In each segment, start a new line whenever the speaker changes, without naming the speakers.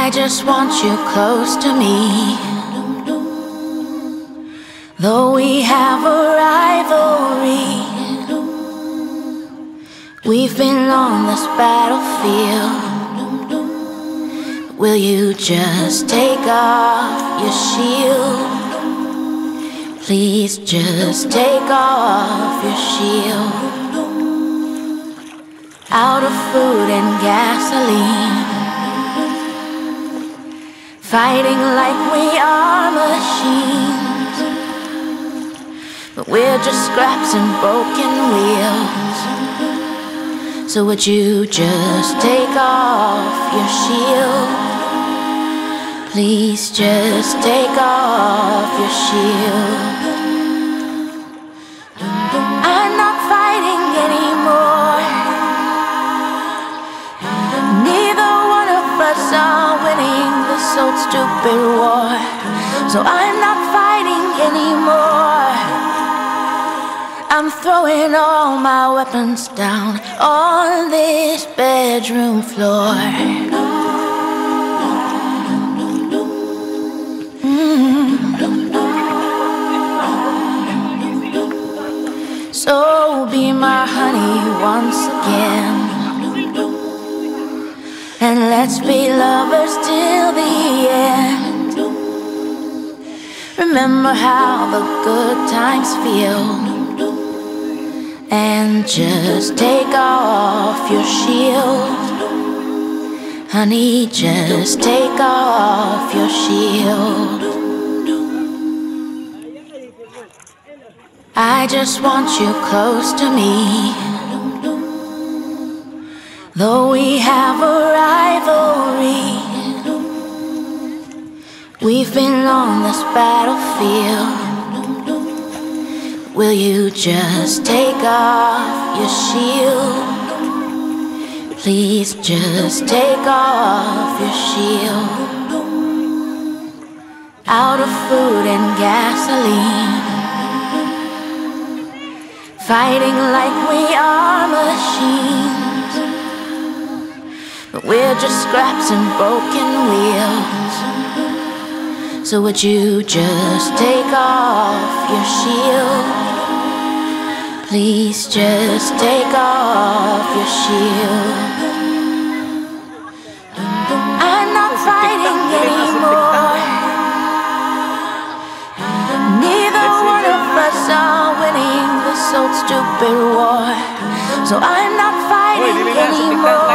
I just want you close to me. Though we have a rivalry, we've been on this battlefield. Will you just take off your shield? Please just take off your shield. Out of food and gasoline, fighting like we are machines, but we're just scraps and broken wheels. So would you just take off your shield? Please just take off your shield. I'm not fighting anymore. Neither one of us are winning this old stupid war. So I'm not fighting anymore. I'm throwing all my weapons down on this bedroom floor. So be my honey once again, and let's be lovers till the end. Remember how the good times feel, and just take off your shield. Honey, just take off your shield. I just want you close to me. Though we have a rivalry, we've been on this battlefield. Will you just take off your shield? Please just take off your shield. Out of food and gasoline, fighting like we are machines, but we're just scraps and broken wheels. So would you just take off your shield? Please just take off your shield. I'm not fighting anymore. Neither one of us are winning this old stupid war. So I'm not fighting anymore.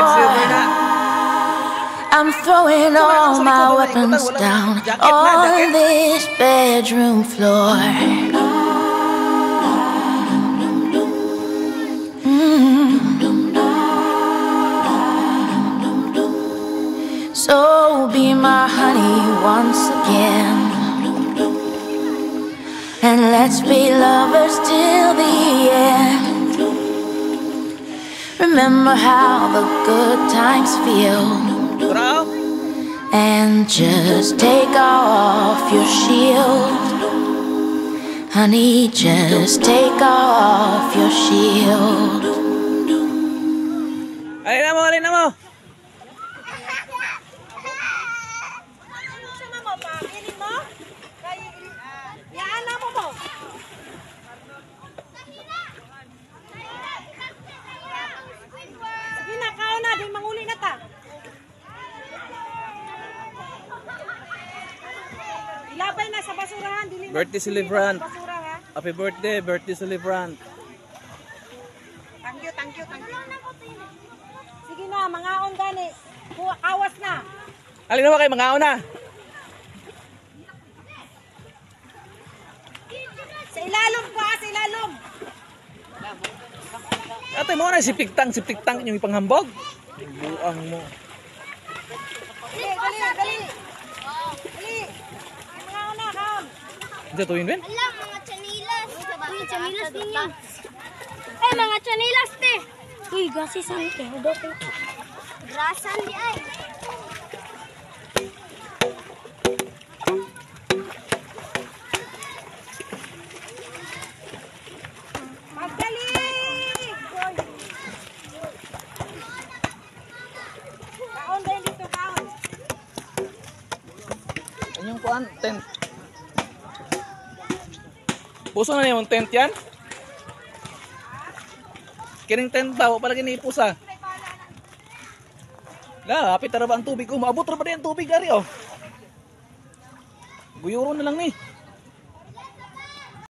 I'm throwing all my weapons down on this bedroom floor. So be my honey once again, and let's be lovers till the end. Remember how the good times feel, and just take off your shield. Honey, just take off your shield.
Alin na mo, alin na mo.
Ilabay na sa basurahan, dili na.
Birthday celebrant. Happy birthday, birthday celebrant.
Thank you, thank you, thank you. Sige na, mangaon gani. Awas na.
Alin na mo kayo, mangaon na.
Sa ilalom po, sa ilalom.
Ate mo na, sipik tank yung ipanghambog. Buang mo.
Dali, dali, dali. Dali. Mangaon na, kaon.
Hindi tuwin, Ben?
Alam, mga chanilas. Uy, chanilas din yan. Eh, mga chanilas, te. Uy, gasisan, te. Grasan di ay.
Magdali! Kaon din dito, kaon.
Inyong kuan, tent. Puso na yung tent yan? Kining tent daw, pala kinipusa. Lapit na ba ang tubig? Maabot na ba na yung tubig, Gary, oh. Guyuro na lang ni.